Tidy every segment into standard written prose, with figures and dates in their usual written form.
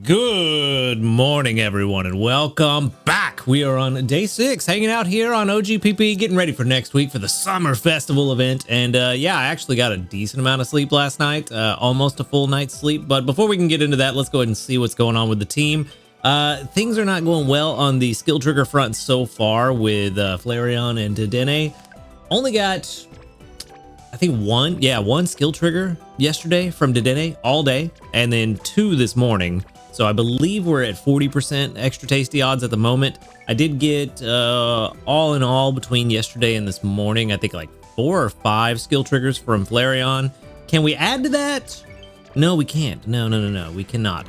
Good morning, everyone, and welcome back. We are on day 6, hanging out here on OGPP, getting ready for next week for the summer festival event. And yeah, I actually got a decent amount of sleep last night, almost a full night's sleep. But before we can get into that, let's go ahead and see what's going on with the team. Things are not going well on the skill trigger front so far with Flareon and Dedenne. Only got, I think one skill trigger yesterday from Dedenne all day, and then 2 this morning. So I believe we're at 40% extra tasty odds at the moment. I did get all in all between yesterday and this morning, I think like 4 or 5 skill triggers from Flareon. Can we add to that? No, we can't. No, we cannot.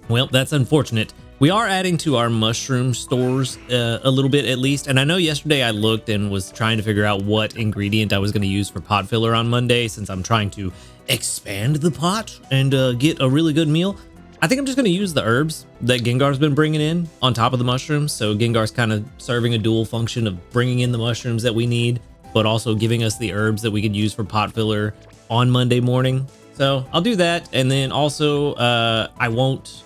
Well, that's unfortunate. We are adding to our mushroom stores a little bit at least. And I know yesterday I looked and was trying to figure out what ingredient I was going to use for pot filler on Monday, since I'm trying to expand the pot and get a really good meal. I think I'm just going to use the herbs that Gengar's been bringing in on top of the mushrooms. So Gengar's kind of serving a dual function of bringing in the mushrooms that we need, but also giving us the herbs that we could use for pot filler on Monday morning. So I'll do that. And then also I won't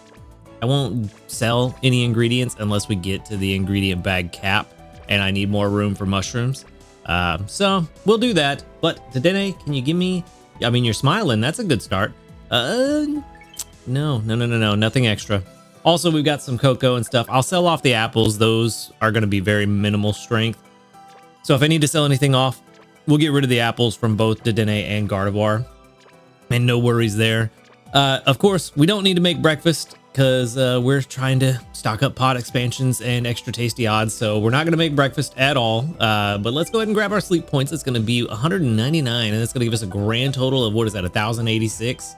sell any ingredients unless we get to the ingredient bag cap, and I need more room for mushrooms. So we'll do that. But Dedenne, can you give me, I mean, you're smiling. That's a good start. No, nothing extra. Also, we've got some cocoa and stuff. I'll sell off the apples. Those are going to be very minimal strength. So if I need to sell anything off, we'll get rid of the apples from both Dedenne and Gardevoir. And no worries there. Of course, we don't need to make breakfast because we're trying to stock up pot expansions and extra tasty odds. So we're not going to make breakfast at all. But let's go ahead and grab our sleep points. It's going to be 199, and it's going to give us a grand total of, what is that, 1,086?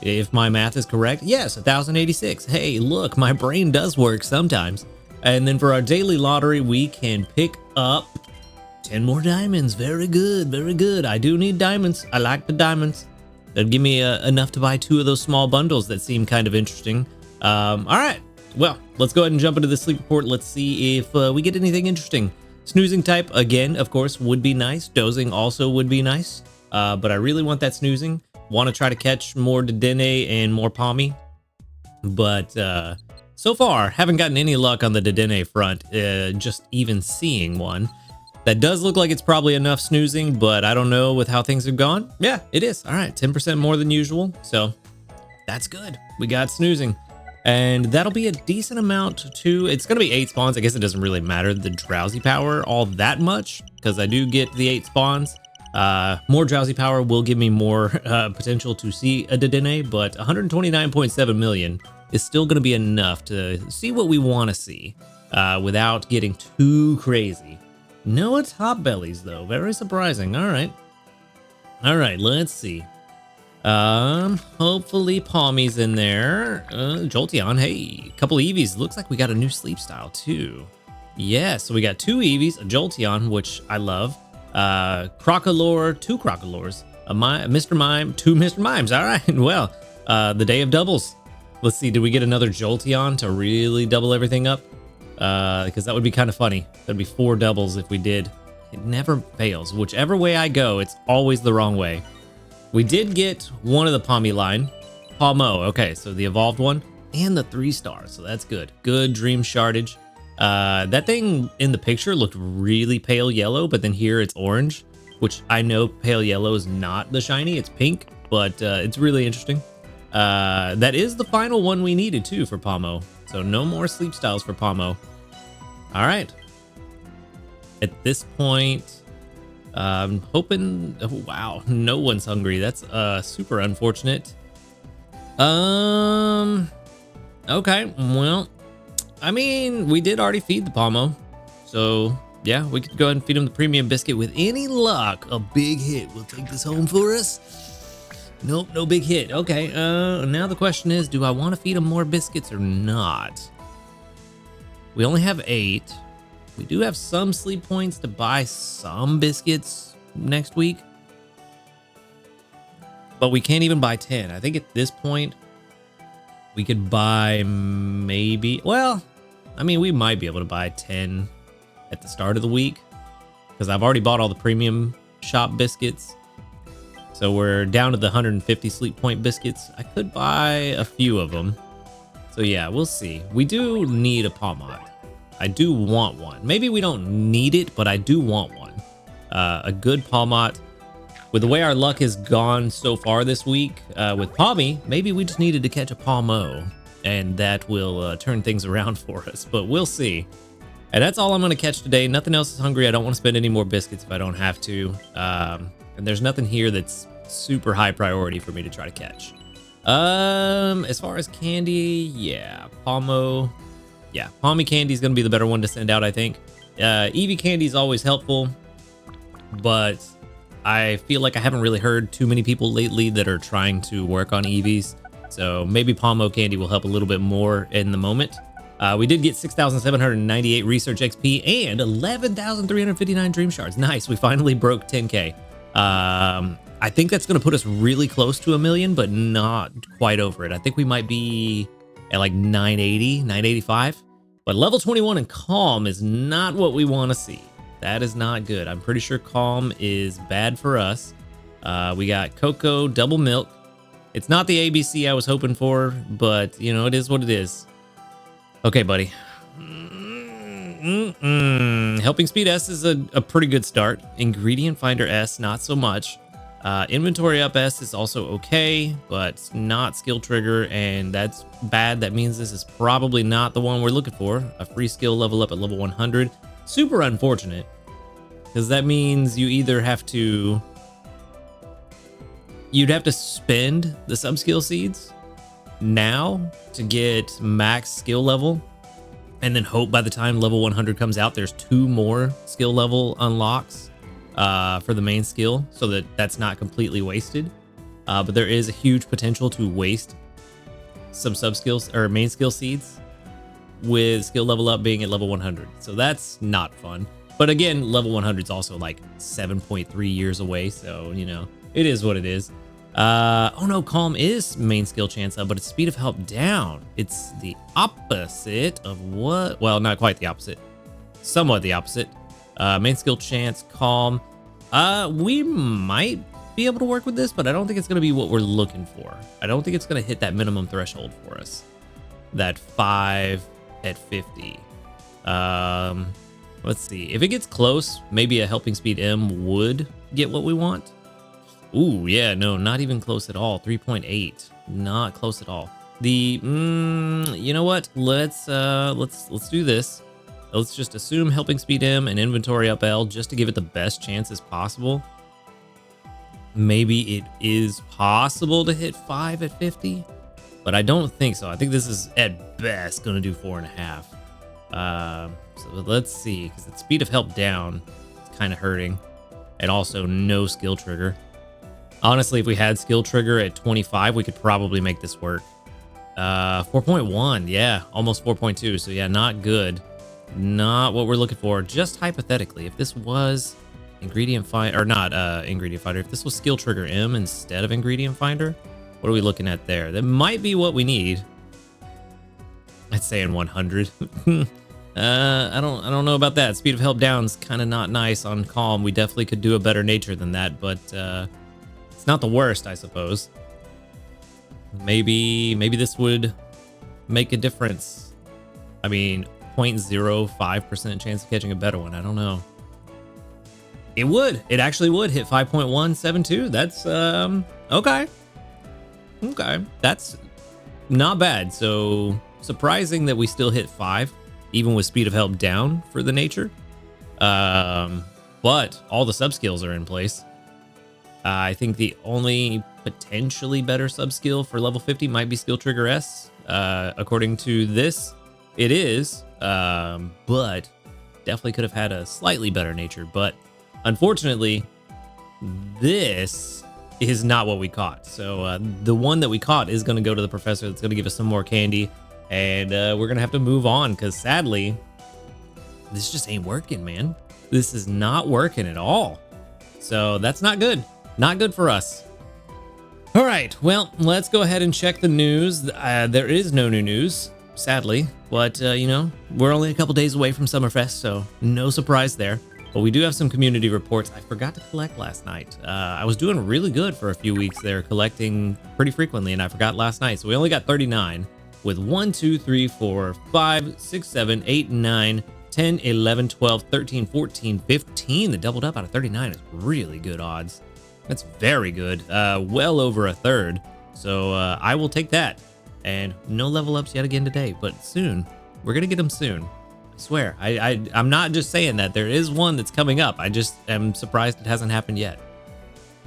If my math is correct. Yes, 1,086. Hey, look, my brain does work sometimes. And then for our daily lottery, we can pick up 10 more diamonds. Very good, very good. I do need diamonds. I like the diamonds. That'd give me enough to buy 2 of those small bundles that seem kind of interesting. All right, well, let's go ahead and jump into the sleep report. Let's see if we get anything interesting. Snoozing type, again, of course, would be nice. Dozing also would be nice, but I really want that snoozing. Want to try to catch more Dedenne and more Palmy, but so far haven't gotten any luck on the Dedenne front. Just even seeing one that does look like it's probably enough snoozing, but I don't know with how things have gone. Yeah, it is. All right, 10% more than usual, so that's good. We got snoozing, and that'll be a decent amount too. It's gonna be 8 spawns. I guess it doesn't really matter the drowsy power all that much because I do get the 8 spawns. More drowsy power will give me more potential to see a Dedenne, but 129.7 million is still going to be enough to see what we want to see without getting too crazy. No, it's hot bellies though. Very surprising. All right, let's see. Hopefully Palmy's in there. Jolteon, hey, a couple Eevees. Looks like we got a new sleep style too. Yeah, so we got 2 Eevees, a Jolteon, which I love. Crocolore, 2 Crocolores, Mr. Mime, 2 Mr. Mimes. All right, well, the day of doubles. Let's see, did we get another Jolteon to really double everything up? Because that would be kind of funny. There'd be 4 doubles if we did. It never fails. Whichever way I go, it's always the wrong way. We did get one of the Palmy line. Palmo, okay, so the evolved one, and the 3-star, so that's good. Good Dream Shardage. That thing in the picture looked really pale yellow, but then here it's orange, which I know pale yellow is not the shiny, it's pink, but it's really interesting. That is the final one we needed too for Palmo, so no more sleep styles for Palmo. All right. At this point, I'm hoping, oh, wow, no one's hungry. That's super unfortunate. Okay, well, I mean, we did already feed the Palmo, so yeah, we could go ahead and feed him the premium biscuit. With any luck, a big hit will take this home for us. Nope, no big hit. Okay, now the question is, do I want to feed him more biscuits or not? We only have 8. We do have some sleep points to buy some biscuits next week, but we can't even buy 10. I think at this point, we could buy maybe, well, I mean, we might be able to buy 10 at the start of the week because I've already bought all the premium shop biscuits. So we're down to the 150 sleep point biscuits. I could buy a few of them. So yeah, we'll see. We do need a Palmot. I do want one. Maybe we don't need it, but I do want one. A good Palmot. With the way our luck has gone so far this week, with Palmy, maybe we just needed to catch a Palmo, and that will turn things around for us, but we'll see. And that's all I'm going to catch today. Nothing else is hungry. I don't want to spend any more biscuits if I don't have to. And there's nothing here that's super high priority for me to try to catch. As far as candy, yeah, Palmo. Yeah, Palmy candy is going to be the better one to send out, I think. Eevee candy is always helpful, but I feel like I haven't really heard too many people lately that are trying to work on Eevees. So maybe Palmo candy will help a little bit more in the moment. We did get 6,798 research XP and 11,359 dream shards. Nice, we finally broke 10K. I think that's going to put us really close to 1 million, but not quite over it. I think we might be at like 980, 985. But level 21 in Calm is not what we want to see. That is not good. I'm pretty sure Calm is bad for us. We got Cocoa, Double Milk. It's not the ABC I was hoping for, but, you know, it is what it is. Okay, buddy. Helping Speed S is a pretty good start. Ingredient Finder S, not so much. Inventory Up S is also okay, but not Skill Trigger, and that's bad. That means this is probably not the one we're looking for. A free skill level up at level 100. Super unfortunate, because that means you either have to... You'd have to spend the sub-skill seeds now to get max skill level, and then hope by the time level 100 comes out, there's 2 more skill level unlocks for the main skill, so that that's not completely wasted. But there is a huge potential to waste some sub skills or main skill seeds with skill level up being at level 100. So that's not fun. But again, level 100 is also like 7.3 years away. So, you know, it is what it is. Oh no, Calm is main skill chance up, but it's speed of help down. It's the opposite of what? Well, not quite the opposite. Somewhat the opposite. Main skill chance, Calm. We might be able to work with this, but I don't think it's going to be what we're looking for. I don't think it's going to hit that minimum threshold for us. That 5 at 50. Let's see. If it gets close, maybe a Helping Speed M would get what we want. Ooh, yeah, no, not even close at all. 3.8, not close at all. The, you know what? Let's do this. Let's just assume Helping Speed M and Inventory Up L just to give it the best chances possible. Maybe it is possible to hit 5 at 50, but I don't think so. I think this is at best going to do 4.5. So let's see, because the speed of help down is kind of hurting, and also no skill trigger. Honestly, if we had skill trigger at 25, we could probably make this work. 4.1, yeah, almost 4.2. So yeah, not good. Not what we're looking for. Just hypothetically, if this was Ingredient Finder, or not Ingredient Finder, if this was Skill Trigger M instead of Ingredient Finder, what are we looking at there? That might be what we need. I'd say in 100. I don't know about that. Speed of help down's kind of not nice on Calm. We definitely could do a better nature than that, but it's not the worst, I suppose. Maybe this would make a difference. I mean, 0.05% chance of catching a better one. I don't know. It would. It actually would hit 5.172. That's okay. Okay, that's not bad. So surprising that we still hit 5, even with speed of help down for the nature. But all the sub skills are in place. I think the only potentially better sub skill for level 50 might be Skill Trigger S. According to this, it is. But definitely could have had a slightly better nature. But unfortunately, this is not what we caught. So the one that we caught is going to go to the professor. That's going to give us some more candy. And we're going to have to move on because sadly, this just ain't working, man. This is not working at all. So that's not good. Not good for us. All right, well, let's go ahead and check the news. There is no new news, sadly, but you know, we're only a couple days away from Summerfest, so no surprise there. But we do have some community reports I forgot to collect last night. I was doing really good for a few weeks there, collecting pretty frequently, and I forgot last night, so we only got 39. with 1, 2, 3, 4, 5, 6, 7, 8, 9, 10, 11, 12, 13, 14, 15. The doubled up out of 39 is really good odds. That's very good. Well over a third. So I will take that. And no level ups yet again today, but soon. We're going to get them soon. I swear. I'm not just saying that. There is one that's coming up. I just am surprised it hasn't happened yet.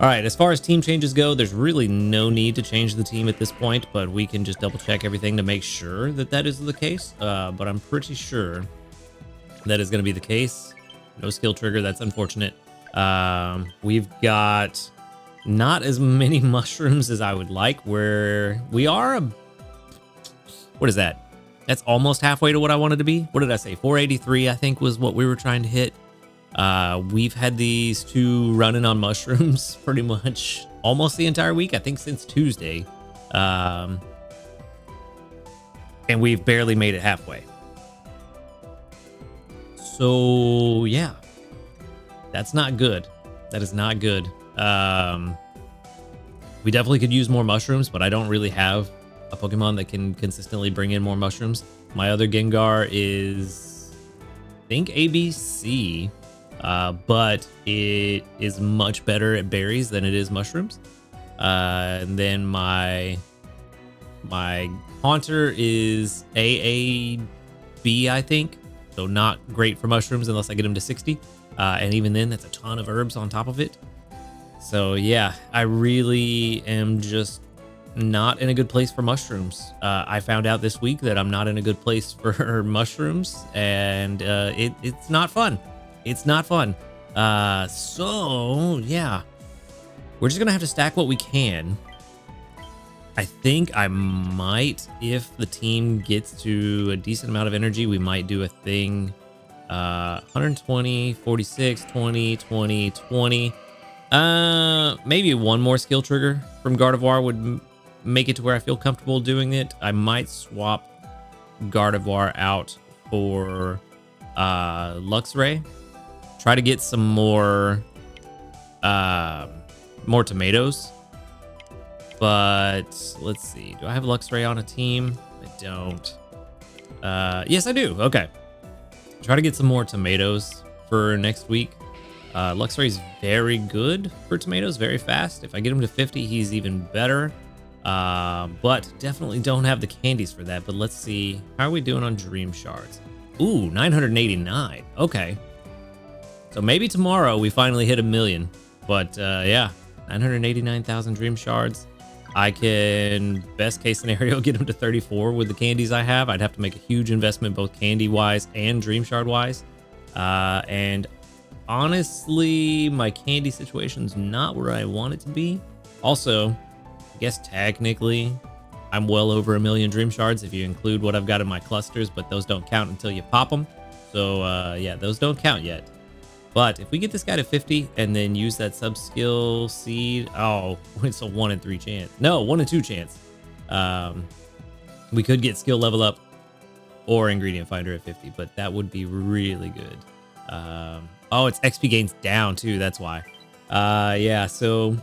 All right, as far as team changes go, there's really no need to change the team at this point, but we can just double check everything to make sure that that is the case. But I'm pretty sure that is going to be the case. No skill trigger. That's unfortunate. We've got not as many mushrooms as I would like. We are what is that? That's almost halfway to what I wanted to be. What did I say? 483, I think, was what we were trying to hit. We've had these two running on mushrooms pretty much almost the entire week. I think since Tuesday. And we've barely made it halfway. So yeah, that's not good. That is not good. We definitely could use more mushrooms, but I don't really have a Pokemon that can consistently bring in more mushrooms. My other Gengar is, I think, ABC, but it is much better at berries than it is mushrooms. And then my Haunter is AAB, I think. So not great for mushrooms unless I get him to 60. And even then, that's a ton of herbs on top of it. So yeah, I really am just not in a good place for mushrooms. I found out this week that I'm not in a good place for mushrooms, and it's not fun. It's not fun. So yeah, we're just gonna have to stack what we can. I think I might, if the team gets to a decent amount of energy, we might do a thing. 120, 46, 20, 20, 20. Maybe one more skill trigger from Gardevoir would make it to where I feel comfortable doing it. I might swap Gardevoir out for Luxray. Try to get some more tomatoes. But let's see. Do I have Luxray on a team? I don't. Yes, I do. Okay. Try to get some more tomatoes for next week. Luxray's very good for tomatoes, very fast. If I get him to 50, he's even better. But definitely don't have the candies for that. But let's see. How are we doing on Dream Shards? Ooh, 989. Okay. So maybe tomorrow we finally hit 1 million. But yeah, 989,000 Dream Shards. I can, best case scenario, get him to 34 with the candies I have. I'd have to make a huge investment both candy-wise and Dream Shard-wise. And honestly, my candy situation's not where I want it to be. Also, I guess technically, I'm well over 1 million Dream Shards if you include what I've got in my clusters, but those don't count until you pop them. So yeah, those don't count yet. But if we get this guy to 50 and then use that sub-skill seed, oh, it's a 1 in 3 chance. No, 1 in 2 chance. We could get skill level up or ingredient finder at 50, but that would be really good. Oh, it's XP gains down too. That's why. Yeah, so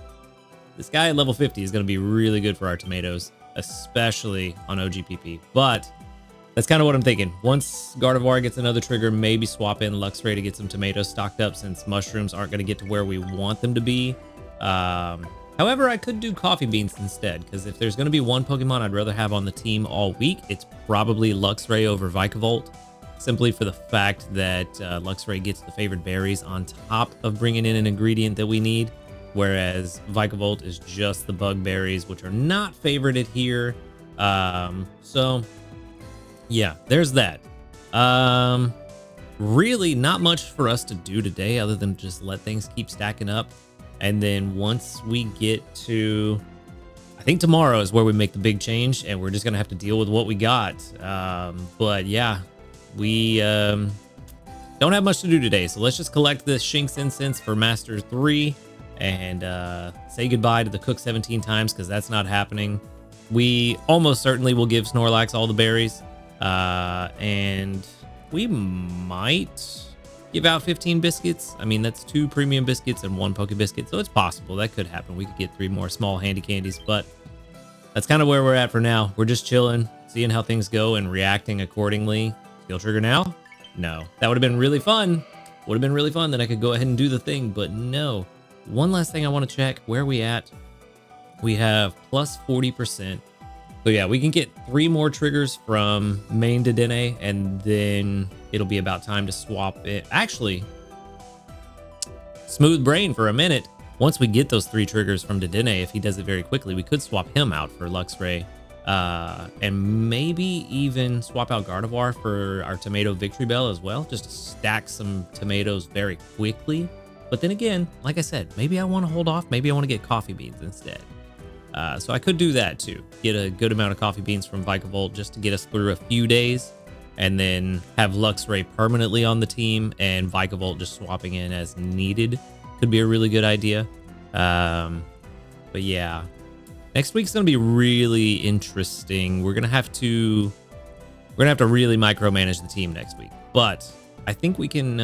this guy at level 50 is going to be really good for our tomatoes, especially on OGPP. But that's kind of what I'm thinking. Once Gardevoir gets another trigger, maybe swap in Luxray to get some tomatoes stocked up, since mushrooms aren't going to get to where we want them to be. However, I could do coffee beans instead, because if there's going to be one Pokemon I'd rather have on the team all week, it's probably Luxray over Vikavolt, simply for the fact that Luxray gets the favored berries on top of bringing in an ingredient that we need, whereas Vikavolt is just the bug berries, which are not favorited here. So yeah, there's that. Really not much for us to do today other than just let things keep stacking up. And then once we get to, I think tomorrow is where we make the big change, and we're just going to have to deal with what we got. But yeah, we don't have much to do today. So let's just collect this Shinx Incense for Master 3 and say goodbye to the Cook 17 times, because that's not happening. We almost certainly will give Snorlax all the berries. And we might give out 15 biscuits. I mean, that's 2 premium biscuits and 1 Poke Biscuit, so it's possible that could happen. We could get 3 more small handy candies, but that's kind of where we're at for now. We're just chilling, seeing how things go and reacting accordingly. Skill trigger now? No. That would have been really fun. Would have been really fun. Then I could go ahead and do the thing, but no. One last thing I want to check. Where are we at? We have plus 40%. So yeah, we can get 3 more triggers from main Dedenne, and then it'll be about time to swap it. Actually, smooth brain for a minute. Once we get those 3 triggers from Dedenne, if he does it very quickly, we could swap him out for Luxray, and maybe even swap out Gardevoir for our Tomato Victory Bell as well, just to stack some tomatoes very quickly. But then again, like I said, maybe I want to hold off. Maybe I want to get coffee beans instead. So I could do that too. Get a good amount of coffee beans from Vikavolt just to get us through a few days, and then have Luxray permanently on the team and Vikavolt just swapping in as needed. Could be a really good idea. But yeah, next week's gonna be really interesting. We're gonna have to really micromanage the team next week. But I think we can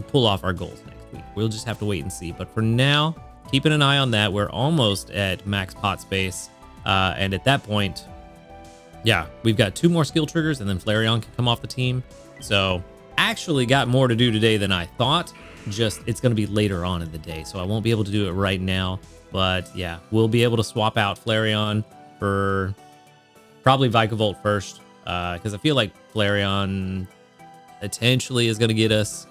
pull off our goals next week. We'll just have to wait and see. But for now, keeping an eye on that. We're almost at max pot space. And at that point, yeah, we've got 2 more skill triggers, and then Flareon can come off the team. So actually got more to do today than I thought. Just it's going to be later on in the day, so I won't be able to do it right now. But yeah, we'll be able to swap out Flareon for probably Vikavolt first, because I feel like Flareon potentially is going to get us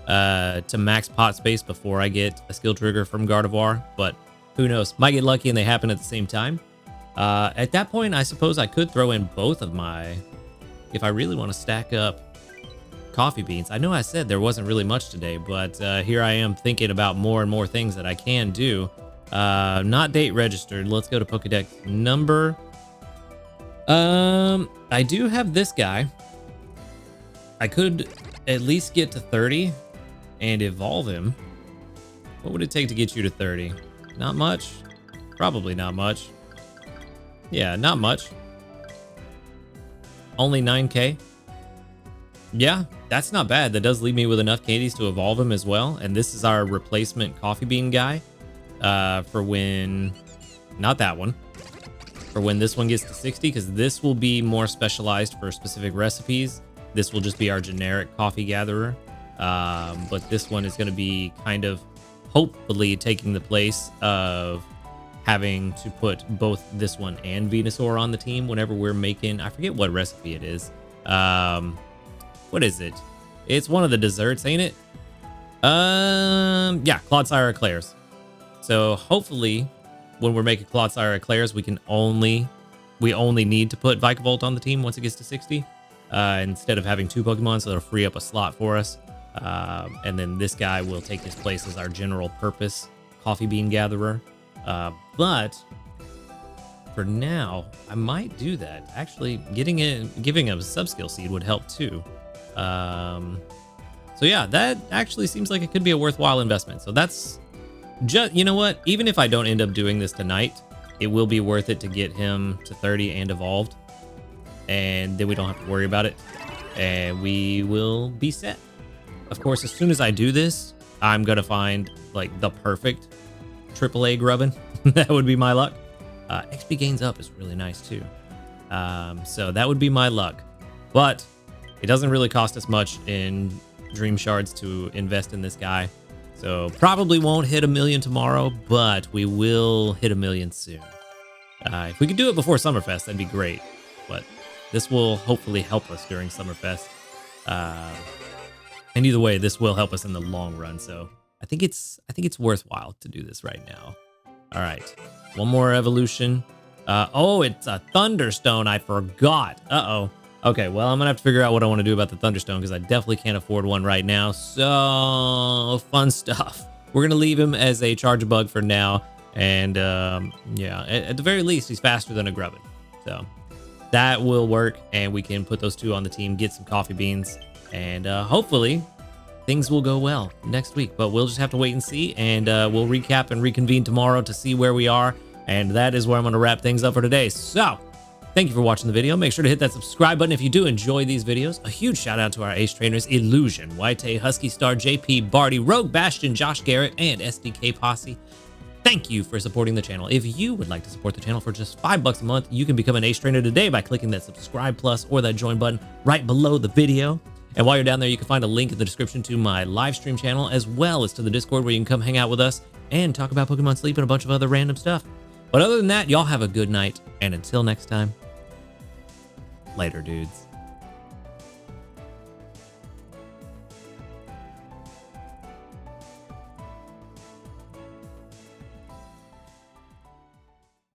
to max pot space before I get a skill trigger from Gardevoir, but who knows? Might get lucky and they happen at the same time. At that point, I suppose I could throw in both of my, if I really want to stack up coffee beans. I know I said there wasn't really much today, but here I am thinking about more and more things that I can do. Not date registered. Let's go to Pokedex number. I do have this guy. I could at least get to 30 and evolve him. What would it take to get you to 30? Not much. Probably not much. Yeah, not much. Only 9K. Yeah, that's not bad. That does leave me with enough candies to evolve him as well. And this is our replacement coffee bean guy for when, not that one, for when this one gets to 60, because this will be more specialized for specific recipes. This will just be our generic coffee gatherer. But this one is going to be kind of hopefully taking the place of having to put both this one and Venusaur on the team whenever we're making, I forget what recipe it is. What is it? It's one of the desserts, ain't it? Yeah, Clodsire Eclairs. So hopefully when we're making Clodsire Eclairs, we only need to put Vikavolt on the team once it gets to 60. Instead of having 2 Pokemon, so it'll free up a slot for us. And then this guy will take his place as our general purpose coffee bean gatherer. But for now, I might do that. Actually, giving him a sub-skill seed would help too. So yeah, that actually seems like it could be a worthwhile investment. So that's just, you know what? Even if I don't end up doing this tonight, it will be worth it to get him to 30 and evolved. And then we don't have to worry about it. And we will be set. Of course, as soon as I do this, I'm going to find like the perfect AAA Grubbin. That would be my luck. XP gains up is really nice too. So that would be my luck. But it doesn't really cost us much in Dream Shards to invest in this guy. So probably won't hit 1 million tomorrow, but we will hit 1 million soon. If we could do it before Summerfest, that'd be great. But this will hopefully help us during Summerfest. And either way, this will help us in the long run. So I think it's worthwhile to do this right now. All right, one more evolution. Oh, it's a Thunderstone. I forgot. Uh-oh. Okay, well, I'm gonna have to figure out what I want to do about the Thunderstone because I definitely can't afford one right now. So fun stuff. We're gonna leave him as a charge bug for now. And yeah, at the very least, he's faster than a Grubbin. So that will work, and we can put those 2 on the team, get some coffee beans, and hopefully things will go well next week. But we'll just have to wait and see, and we'll recap and reconvene tomorrow to see where we are. And that is where I'm going to wrap things up for today. So thank you for watching the video. Make sure to hit that subscribe button if you do enjoy these videos. A huge shout out to our ace trainers, Illusion, White, Husky Star, JP, Barty, Rogue Bastion, Josh Garrett, and SDK Posse. Thank you for supporting the channel. If you would like to support the channel for just $5 a month, you can become an Ace Trainer today by clicking that subscribe plus or that join button right below the video. And while you're down there, you can find a link in the description to my live stream channel, as well as to the Discord where you can come hang out with us and talk about Pokemon Sleep and a bunch of other random stuff. But other than that, y'all have a good night. And until next time, later, dudes.